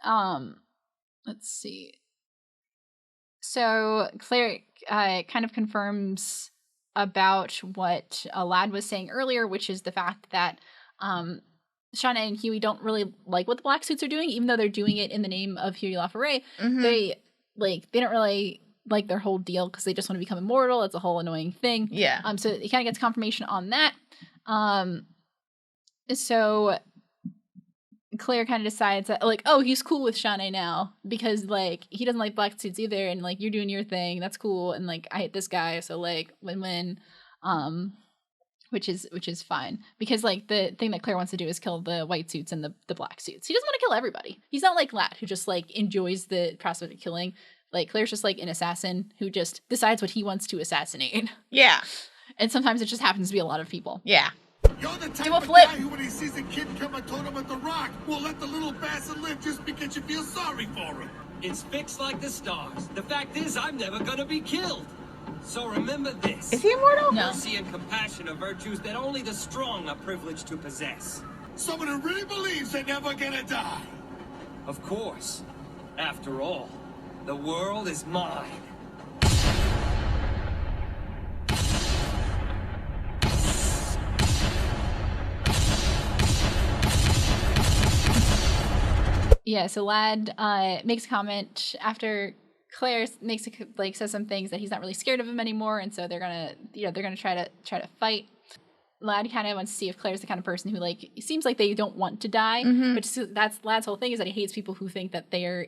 B: Let's see. So Claire kind of confirms about what Lad was saying earlier, which is the fact that Shawnee and Huey don't really like what the black suits are doing, even though they're doing it in the name of Huey LaForet. Mm-hmm. They don't really like their whole deal because they just want to become immortal. It's a whole annoying thing. Yeah. So he kind of gets confirmation on that. So Claire kind of decides that like, oh, he's cool with Shawnee now because like he doesn't like black suits either, and like you're doing your thing, that's cool, and like I hate this guy, so like win-win. Which is fine because like the thing that Claire wants to do is kill the white suits and the black suits. He doesn't want to kill everybody. He's not like Lad who just like enjoys the prospect of killing. Like Claire's just like an assassin who just decides what he wants to assassinate. Yeah. And sometimes it just happens to be a lot of people. Yeah.
E: You're the type
B: Do a
E: of
B: flip.
E: guy who, when he sees a kid come and totem at the rock, will let the little bastard live just because you feel sorry for him.
G: It's fixed like the stars. The fact is, I'm never gonna be killed. So remember this.
A: Is he immortal?
B: No.
G: Mercy and compassion are virtues that only the strong are privileged to possess.
E: Someone who really believes they're never gonna die.
G: Of course. After all, the world is mine.
B: So Lad makes a comment after Claire says some things that he's not really scared of him anymore, and so they're gonna try to fight. Lad kind of wants to see if Claire's the kind of person who like it seems like they don't want to die, but that's Lad's whole thing is that he hates people who think that they're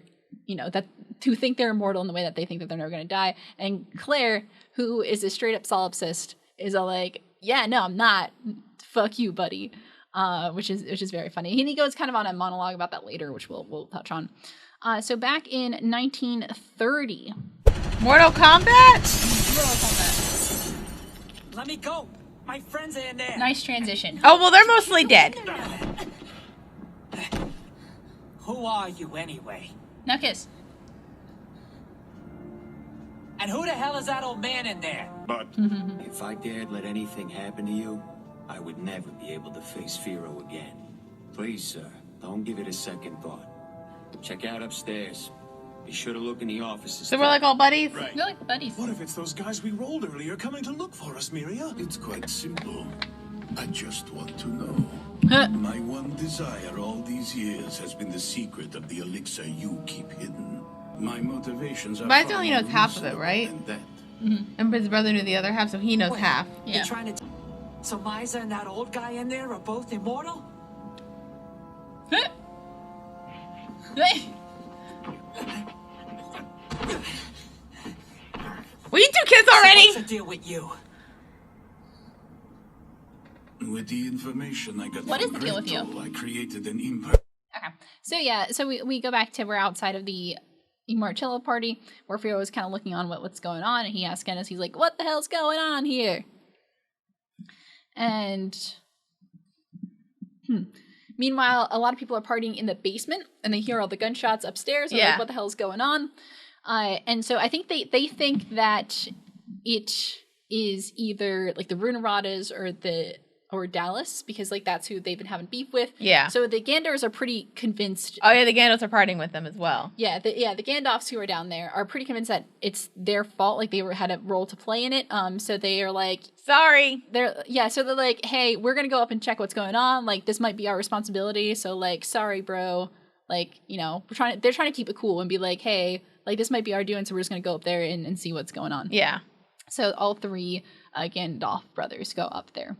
B: who think they're immortal in the way that they think that they're never gonna die. And Claire, who is a straight up solipsist, is all like, yeah, no, I'm not. Fuck you, buddy. Which is very funny. And he goes kind of on a monologue about that later, which we'll touch on. So back in 1930.
A: Mortal Kombat?
B: Mortal Kombat.
C: Let me go. My friends are in there.
B: Nice transition.
A: Oh, well, they're mostly dead.
C: Who are you anyway?
B: Now kiss.
C: And who the hell is that old man in there?
D: But
I: If I dared let anything happen to you, I would never be able to face Firo again. Please, sir, don't give it a second thought. Check out upstairs. Be sure to look in the offices.
A: So we're like all buddies?
H: Right.
B: You're like buddies.
H: What if it's those guys we rolled earlier coming to look for us, Miria?
E: It's quite simple. I just want to know. My one desire all these years has been the secret of the elixir you keep hidden. My motivations are
A: Mine's
E: far
A: only
E: more
A: knows half of it,
E: reasonable
A: right?
E: than that.
A: And his brother knew the other half, so he knows
C: Wait,
A: half.
B: Yeah.
C: You're trying to... So Misa and that old guy in there are both immortal?
A: Will you two kiss already?
C: So what's the deal with you?
E: With the information I got
B: What
E: from
B: is the deal with you?
E: Gretel, I created an imper.
B: Okay. So we go back to we're outside of the Marcello party where Firo is kind of looking on what's going on, and he asks Ennis, he's like, what the hell's going on here? And meanwhile, a lot of people are partying in the basement, and they hear all the gunshots upstairs. They're like, what the hell's going on? And so I think they think that it is either like the Runeradas or Dallas, because like that's who they've been having beef with.
A: Yeah.
B: So the Gandors are pretty convinced.
A: Oh yeah, the Gandalfs are partying with them as well.
B: Yeah, the Gandalfs who are down there are pretty convinced that it's their fault. Like had a role to play in it. So they are like,
A: sorry.
B: So they're like, hey, we're gonna go up and check what's going on. Like this might be our responsibility. So like, sorry, bro. Like they're trying to keep it cool and be like, hey, like this might be our doing. So we're just gonna go up there and see what's going on.
A: Yeah.
B: So all three Gandalf brothers go up there.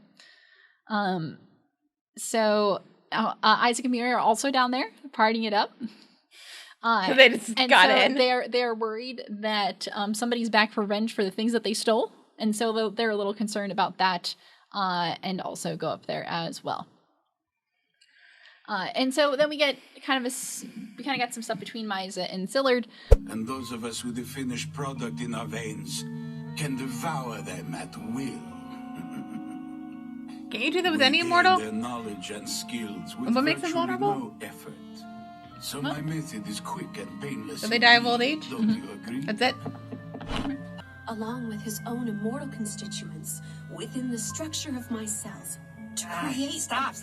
B: So Isaac and Miri are also down there partying it up.
A: So they just got in.
B: They're worried that somebody's back for revenge for the things that they stole, and so they're a little concerned about that, and also go up there as well. And so then we get kind of got some stuff between Misa and Sillard.
E: And those of us with the finished product in our veins can devour them at will.
A: Can you do that with
E: We
A: any
E: gain
A: immortal?
E: their knowledge and skills with
A: And what makes them
E: virtually
A: vulnerable?
E: no effort. So my method is quick and painless.
A: Do they die of old age?
E: Don't you agree?
A: That's it?
F: Along with his own immortal constituents within the structure of my cells to create.
C: Stop.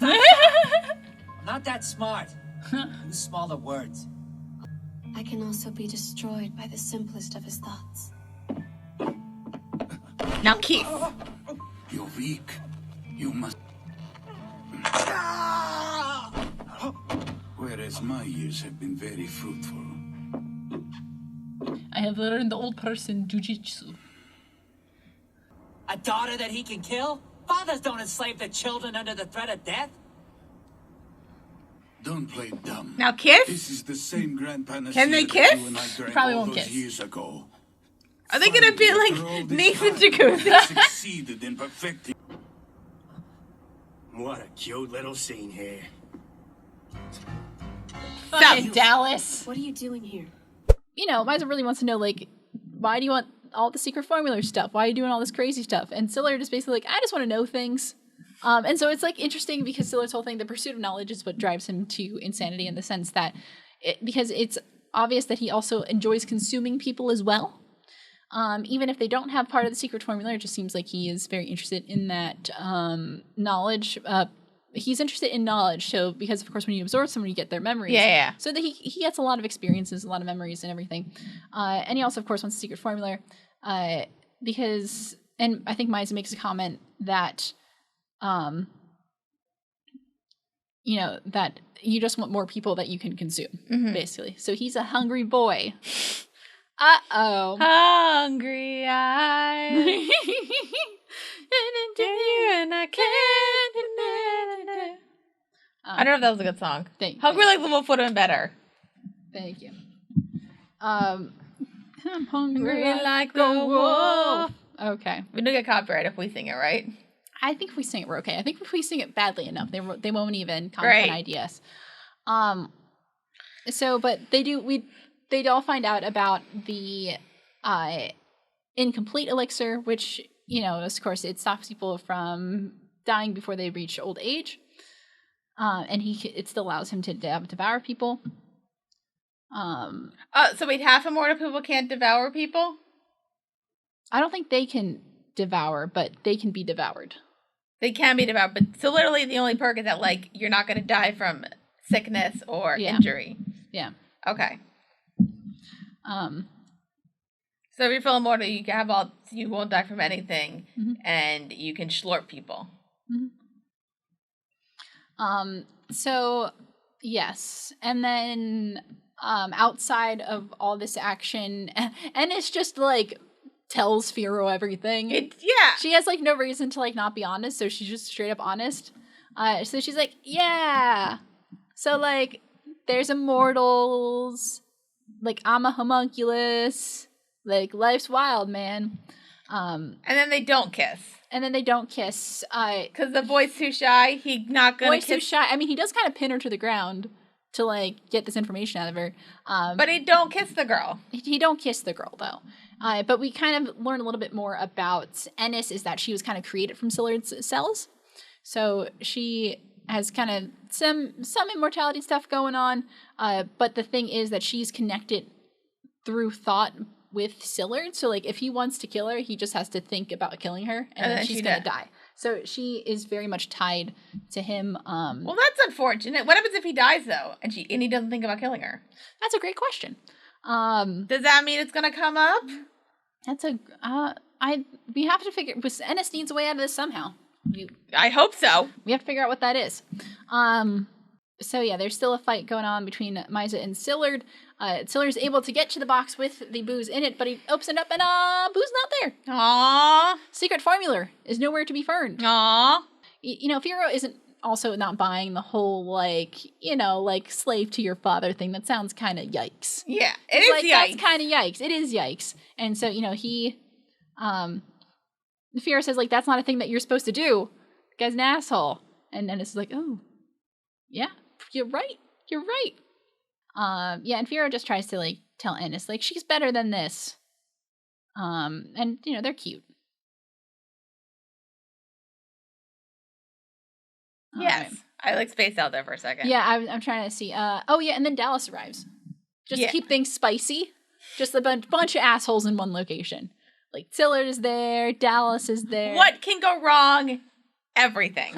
C: Not that smart. Use smaller words.
F: I can also be destroyed by the simplest of his thoughts.
A: Now Keith.
E: You're weak. You must. Whereas my years have been very fruitful.
B: I have learned the old person jujitsu.
C: A daughter that he can kill? Fathers don't enslave their children under the threat of death.
E: Don't play dumb.
A: Now kiss?
E: This is the same grand panacea
A: Can they
E: that
A: kiss?
E: you and I drank
B: Probably
E: all
B: won't
E: those
B: kiss.
E: years ago.
A: Are they gonna be
E: Finally, after all
A: like
E: this
A: Nathan
E: time,
A: Jacuzzi?
E: I succeeded in perfecting.
I: What a cute little scene here.
B: Fucking Dallas.
F: What are you doing here?
B: Misa really wants to know, like, why do you want all the secret formula stuff? Why are you doing all this crazy stuff? And Sillard is basically like, I just want to know things. And so it's like interesting because Sillard's whole thing, the pursuit of knowledge is what drives him to insanity in the sense that because it's obvious that he also enjoys consuming people as well. Even if they don't have part of the secret formula, it just seems like he is very interested in that knowledge. He's interested in knowledge, so because of course when you absorb someone, you get their memories.
A: Yeah.
B: So that he gets a lot of experiences, a lot of memories, and everything. And he also, of course, wants the secret formula because, and I think Misa makes a comment that you know, that you just want more people that you can consume, basically. So he's a hungry boy. Uh-oh.
A: Hungry eyes. And I can't. I don't know if that was a good song. Hungry like the Wolf would have been better.
B: Thank you. I'm hungry
A: like the wolf.
B: Okay.
A: We don't get copyright if we sing it, right?
B: I think if we sing it, we're okay. I think if we sing it badly enough, they won't even comment on ideas. So, but they all find out about the incomplete elixir, which, you know, of course, it stops people from dying before they reach old age. And it still allows him to devour people.
A: So wait, half immortal people can't devour people?
B: I don't think they can devour, but they can be devoured.
A: They can be devoured, but so literally the only perk is that, like, you're not going to die from sickness or injury.
B: Yeah.
A: Okay. So if you're full immortal, you won't die from anything, and you can schlorp people.
B: So yes, and then outside of all this action, and it's just like tells Firo everything. She has like no reason to like not be honest, so she's just straight up honest. So she's like, yeah. So like, there's immortals. Like, I'm a homunculus. Like, life's wild, man.
A: And then they don't kiss.
B: Because
A: the boy's too shy. He's not gonna kiss.
B: Boy's too shy. I mean, he does kind of pin her to the ground to like get this information out of her.
A: But he don't kiss the girl.
B: He don't kiss the girl though. But we kind of learn a little bit more about Ennis, is that she was kind of created from Sillard's cells. So she has kind of some immortality stuff going on. But the thing is that she's connected through thought with Sillard. So like if he wants to kill her, he just has to think about killing her, and then she's gonna die. So she is very much tied to him.
A: Well, that's unfortunate. What happens if he dies though, and he doesn't think about killing her?
B: That's a great question.
A: Does that mean it's gonna come up?
B: We have to figure. Ennis needs a way out of this somehow.
A: I hope so.
B: We have to figure out what that is. So yeah, there's still a fight going on between Misa and Sillard. Sillard's able to get to the box with the booze in it, but he opens it up and booze not there.
A: Aww.
B: Secret formula is nowhere to be found.
A: Aww.
B: You know, Firo isn't also not buying the whole like, you know, like slave to your father thing. That sounds kind of yikes.
A: Yeah, it is like,
B: yikes. That's kind of yikes. It is yikes. And so, you know, Firo says like, that's not a thing that you're supposed to do. The guy's an asshole. And Ennis is like, oh, yeah. You're right. Yeah, and Firo just tries to like tell Ennis like she's better than this. And you know, they're cute.
A: Yes. Right. I like spaced out there for a second.
B: Yeah, I'm trying to see. Oh yeah, and then Dallas arrives. Just to keep things spicy. Just a bunch of assholes in one location. Like Sillard is there, Dallas is there.
A: What can go wrong? Everything.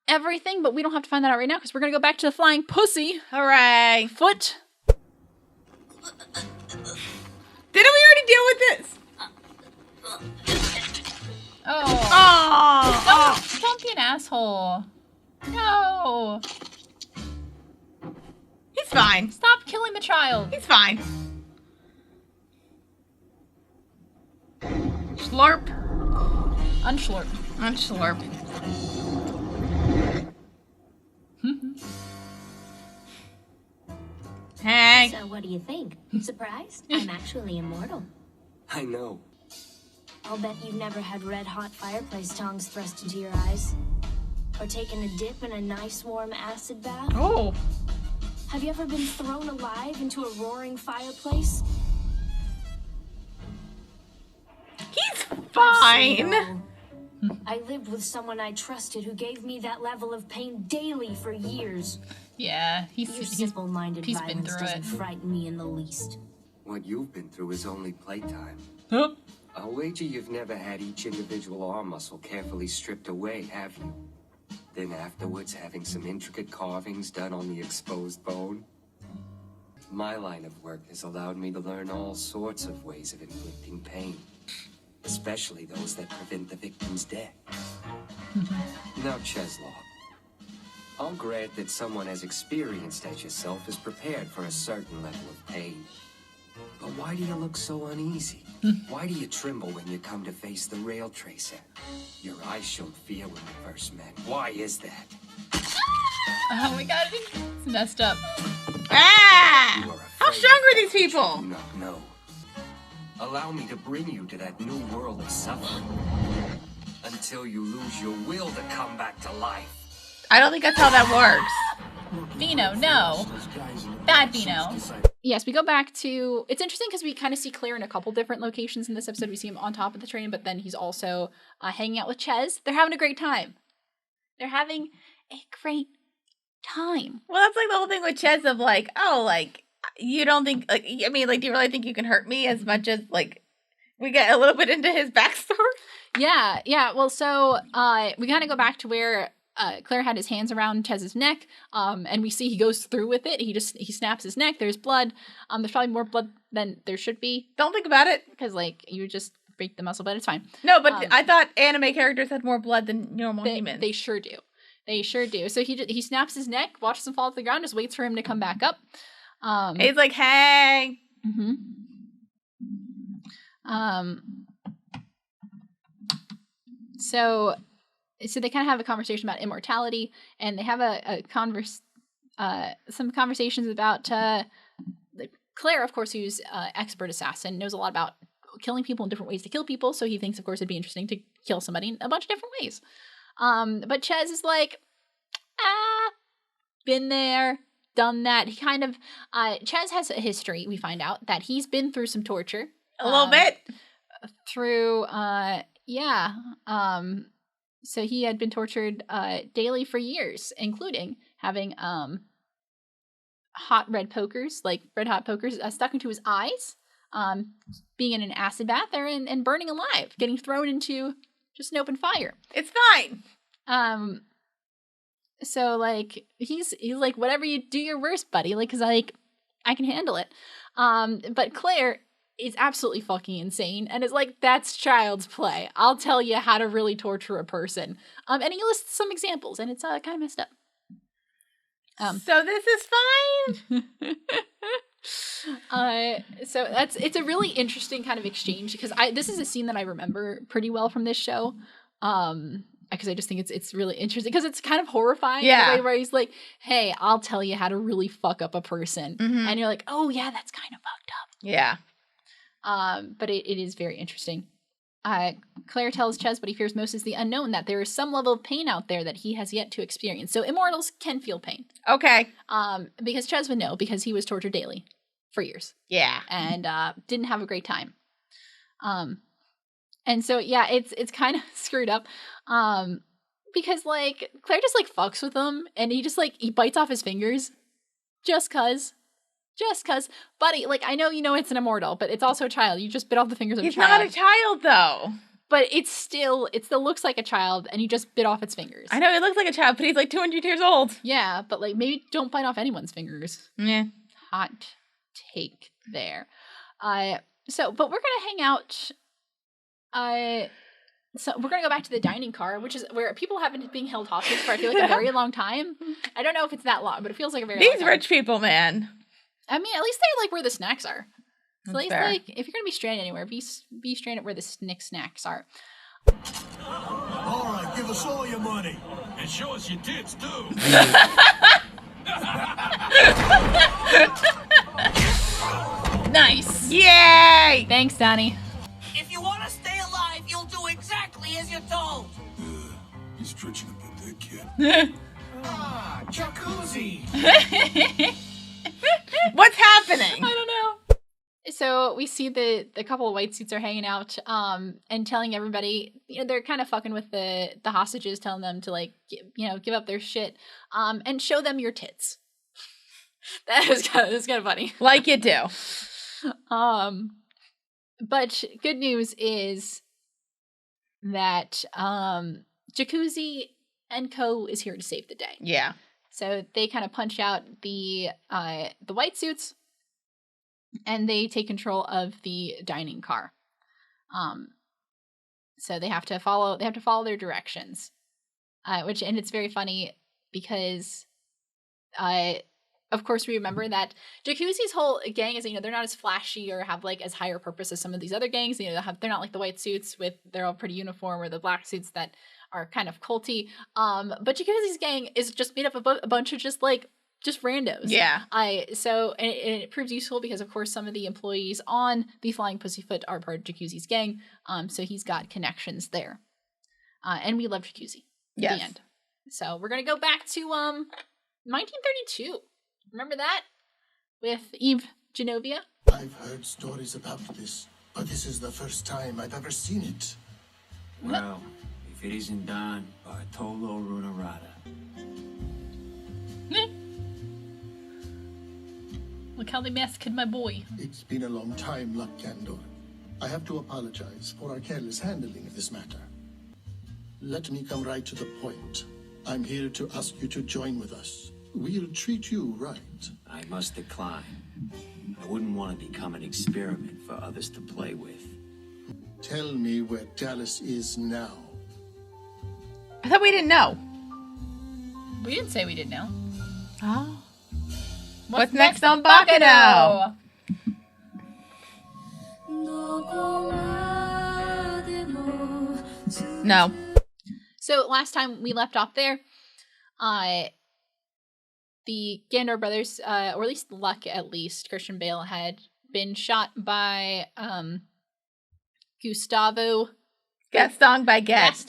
B: Everything, but we don't have to find that out right now because we're gonna go back to the flying pussy.
A: Hooray!
B: Foot.
A: Didn't we already deal with this?
B: Don't be an asshole. No.
A: He's fine.
B: Stop killing the child.
A: He's fine. Slurp.
B: Unslurp.
A: Hey.
J: So what do you think? Surprised? I'm actually immortal.
G: I know.
J: I'll bet you've never had red-hot fireplace tongs thrust into your eyes. Or taken a dip in a nice warm acid bath.
A: Oh.
J: Have you ever been thrown alive into a roaring fireplace?
A: He's fine.
J: I lived with someone I trusted who gave me that level of pain daily for years.
B: Yeah,
J: Your simple-minded
B: he's been
J: violence
B: through
J: doesn't
B: it.
J: frighten me in the least.
G: What you've been through is only playtime.
B: Huh?
G: I'll wager you've never had each individual arm muscle carefully stripped away, have you? Then afterwards having some intricate carvings done on the exposed bone? My line of work has allowed me to learn all sorts of ways of inflicting pain. Especially those that prevent the victim's death. Now, Cheslaw, I'll grant that someone as experienced as yourself is prepared for a certain level of pain. But why do you look so uneasy? Why do you tremble when you come to face the rail tracer? Your eyes showed fear when we first met. Why is that?
B: Oh my god, it's messed up.
A: Ah!
G: You are
A: How
G: afraid
A: strong
G: of
A: are these
G: that which
A: people?
G: you do not know. Allow me to bring you to that new world of suffering. Until you lose your will to come back to life.
A: I don't think that's how that works.
B: Vino, no. Bad Vino. Yes, we go back to... It's interesting because we kind of see Claire in a couple different locations in this episode. We see him on top of the train, but then he's also hanging out with Ches. They're having a great time. They're having a great time.
A: Well, that's like the whole thing with Ches of like, oh, like, you don't think, like, I mean, like, do you really think you can hurt me as much as, like, we get a little bit into his backstory?
B: Yeah. Well, so we kind of go back to where Claire had his hands around Chez's neck, and we see he goes through with it. He snaps his neck. There's blood. There's probably more blood than there should be.
A: Don't think about it.
B: Because, like, you just break the muscle, but it's fine.
A: No, but I thought anime characters had more blood than normal humans.
B: They sure do. They sure do. So he snaps his neck, watches him fall to the ground, just waits for him to come back up.
A: He's like, hey.
B: Mm-hmm. So they kind of have a conversation about immortality, and they have some conversations about Claire, of course, who's expert assassin, knows a lot about killing people and different ways to kill people. So he thinks, of course, it'd be interesting to kill somebody in a bunch of different ways. But Ches is like, been there, done that. He kind of, Ches has a history, we find out, that he's been through some torture.
A: A little bit.
B: So he had been tortured daily for years, including having hot red pokers, like red hot pokers, stuck into his eyes, being in an acid bath there and burning alive, getting thrown into just an open fire.
A: It's fine.
B: So like he's like, whatever you do your worst, buddy, like, cause like I can handle it. But Claire is absolutely fucking insane and is like, that's child's play. I'll tell you how to really torture a person. And he lists some examples, and it's kind of messed up.
A: So this is fine.
B: So it's a really interesting kind of exchange, because this is a scene that I remember pretty well from this show. Because I just think it's really interesting, because it's kind of horrifying.
A: Yeah.
B: In a way where he's like, hey, I'll tell you how to really fuck up a person.
A: Mm-hmm.
B: And you're like, oh yeah, that's kind of fucked up.
A: Yeah.
B: But it is very interesting. Claire tells Ches what he fears most is the unknown, that there is some level of pain out there that he has yet to experience. So immortals can feel pain.
A: Okay.
B: Because Ches would know, because he was tortured daily for years.
A: Yeah.
B: And didn't have a great time. And so yeah, it's kind of screwed up. Because like Claire just like fucks with him, and he bites off his fingers just cause, buddy, like, I know you know it's an immortal, but it's also a child. You just bit off the fingers of a child.
A: He's not a child, though.
B: But it still looks like a child, and you just bit off its fingers.
A: I know, it looks like a child, but he's like 200 years old.
B: Yeah, but like, maybe don't bite off anyone's fingers.
A: Yeah.
B: Hot take there. But we're gonna hang out. So we're gonna go back to the dining car, which is where people have been being held hostage for, I feel like, a very long time. I don't know if it's that long, but it feels like a very long time.
A: These rich people, man.
B: I mean, at least they're like where the snacks are. So at least,
A: fair.
B: like, if you're gonna be stranded anywhere, be stranded where the snacks are.
E: All right, give us all your money.
H: And show us your tits, too.
B: Nice.
A: Yay!
B: Thanks, Donnie.
C: If you want to stay alive, you'll do exactly as you're told.
E: He's stretching a bit there, kid.
C: Jacuzzi.
A: What's happening?
B: I don't know. So we see the couple of white suits are hanging out, and telling everybody, they're kind of fucking with the hostages, telling them to like, give up their shit, and show them your tits. That is kind of funny.
A: Like you do.
B: But good news is that Jacuzzi and Co. is here to save the day.
A: Yeah.
B: So they kind of punch out the white suits, and they take control of the dining car. So they have to follow their directions. And it's very funny. because of course we remember that Jacuzzi's whole gang is, they're not as flashy or have like as higher purpose as some of these other gangs. They're not like the white suits they're all pretty uniform, or the black suits that are kind of culty. But Jacuzzi's gang is just made up of a bunch of just randos.
A: Yeah.
B: And it proves useful because of course some of the employees on the Flying Pussyfoot are part of Jacuzzi's gang. So he's got connections there. And we love Jacuzzi at the end. So we're gonna go back to 1932. Remember that? With Eve Genovia?
E: I've heard stories about this, but this is the first time I've ever seen it.
I: Well, if it isn't Don Bartolo Runarada.
B: Look how they massacred my boy.
E: It's been a long time, Luck Candor. I have to apologize for our careless handling of this matter. Let me come right to the point. I'm here to ask you to join with us. We'll treat you right.
I: I must decline. I wouldn't want to become an experiment for others to play with.
E: Tell me where Dallas is now.
A: I thought we didn't know.
B: We didn't say we didn't know.
A: Oh. What's next on Baccano? No.
B: So last time we left off there, the Gandor brothers, or at least Luck, Christian Bale, had been shot by Gustavo
A: Gaston Baguette.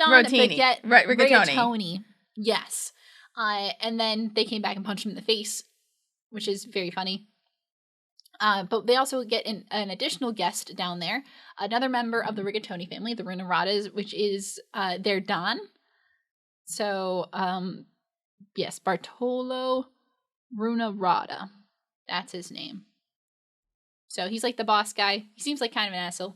B: Rigatoni. Yes. And then they came back and punched him in the face, which is very funny. But they also get an additional guest down there, another member of the Rigatoni family, the Runaradas, which is their Don. So, yes, Bartolo Runarada. That's his name. So he's like the boss guy. He seems like kind of an asshole.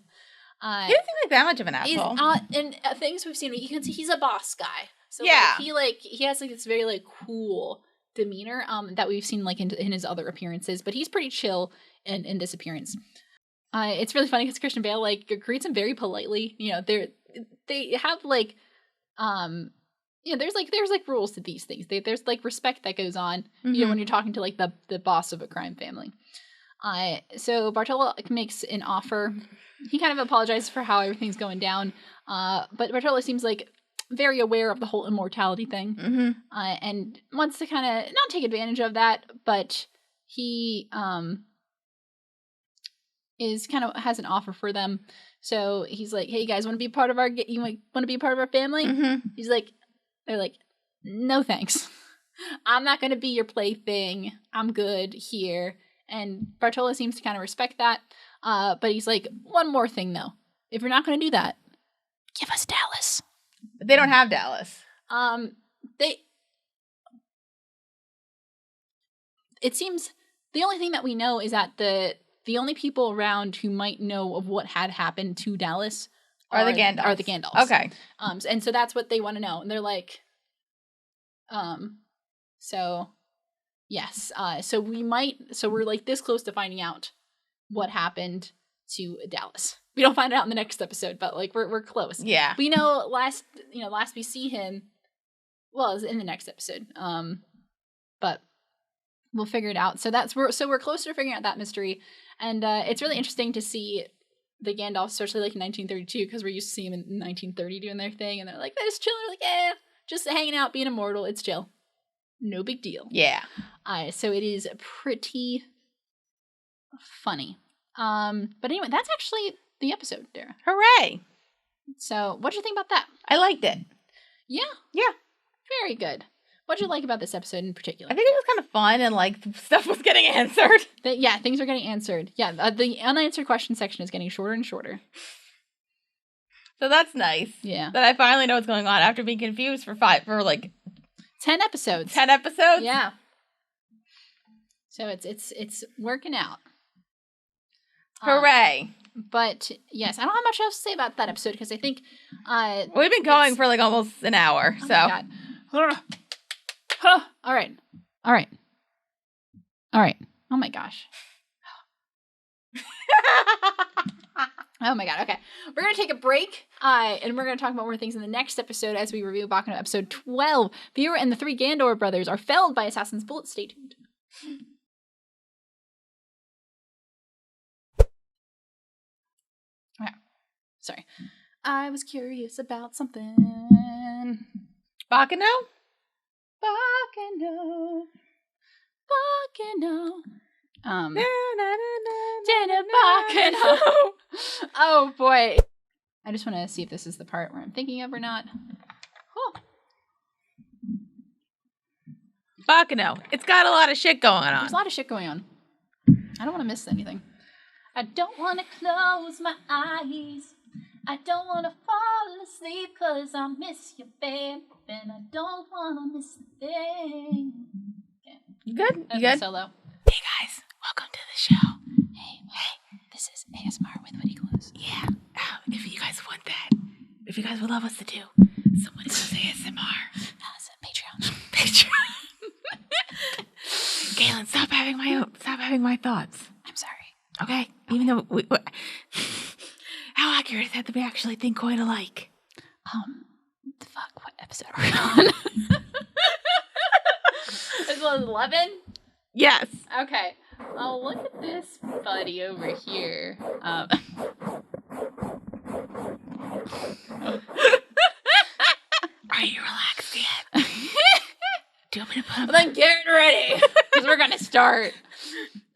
A: He doesn't seem like that much of an asshole.
B: And things we've seen, you can see he's a boss guy. So
A: yeah,
B: he has like this very cool demeanor that we've seen in his other appearances, but he's pretty chill in this appearance. It's really funny because Christian Bale greets him very politely. They have there's rules to these things. There's respect that goes on, when you're talking to the boss of a crime family. So Bartolo makes an offer. He kind of apologizes for how everything's going down. But Bartolo seems very aware of the whole immortality thing, and wants to kind of not take advantage of that, but he has an offer for them. So he's like, "Hey guys, want to be part of our family?" They're like, "No thanks. I'm not going to be your plaything. I'm good here." And Bartolo seems to kind of respect that, but he's like, "One more thing though, if you're not going to do that, give us Dallas."
A: But they don't have Dallas.
B: It seems the only thing that we know is that the only people around who might know of what had happened to Dallas are the Gandalfs.
A: Okay.
B: And so that's what they want to know. And they're like, so yes. So we're this close to finding out what happened to Dallas. We don't find out in the next episode, but we're close.
A: Yeah.
B: We know last we see him, well, it's in the next episode. But we'll figure it out. So we're closer to figuring out that mystery. And it's really interesting to see the Gandalf, especially in 1932, because we're used to seeing them in 1930 doing their thing, and they're they're just chilling. They're just hanging out, being immortal. It's chill. No big deal.
A: Yeah.
B: So it is pretty funny. But anyway, that's actually the episode, Dara.
A: Hooray!
B: So what'd you think about that?
A: I liked it.
B: Yeah?
A: Yeah.
B: Very good. What'd you like about this episode in particular?
A: I think it was kind of fun and stuff was getting answered.
B: Things are getting answered. Yeah, the unanswered question section is getting shorter and shorter.
A: So that's nice.
B: Yeah.
A: That I finally know what's going on after being confused for
B: 10 episodes.
A: 10 episodes?
B: Yeah. So it's working out.
A: Hooray.
B: But yes, I don't have much else to say about that episode because I think
A: we've been going for almost an hour.
B: Oh
A: so
B: my God. All right. Oh my gosh. Oh my god, okay. We're going to take a break, and we're going to talk about more things in the next episode as we review Baccano episode 12. Viewer and the three Gandor brothers are felled by Assassin's Bullet. Stay tuned. Okay. Sorry. I was curious about something.
A: Baccano?
B: Baccano. Baccano. Baccano. Oh boy. I just want to see if this is the part where I'm thinking of or not. Oh.
A: Baccano. It's got a lot of shit going on.
B: There's a lot of shit going on. I don't want to miss anything. I don't want to close my eyes. I don't want to fall asleep because I miss you, babe. And I don't want to miss a thing. Okay.
A: You good?
B: That's
A: You good?
B: Solo.
A: Hey guys, welcome to the show.
B: Hey, this is ASMR with Witty Clues.
A: Yeah, if you guys want that, if you guys would love us to do someone does ASMR.
B: It's a Patreon.
A: Patreon. Galen, stop having my thoughts.
B: I'm sorry.
A: Okay? Even though how accurate is that we actually think quite alike?
B: Fuck, what episode are we on? This was 11?
A: Yes.
B: Okay. Oh, look at this buddy over here.
A: Are you relaxed yet? Do you want me to put
B: Well, then get ready, because we're going to start.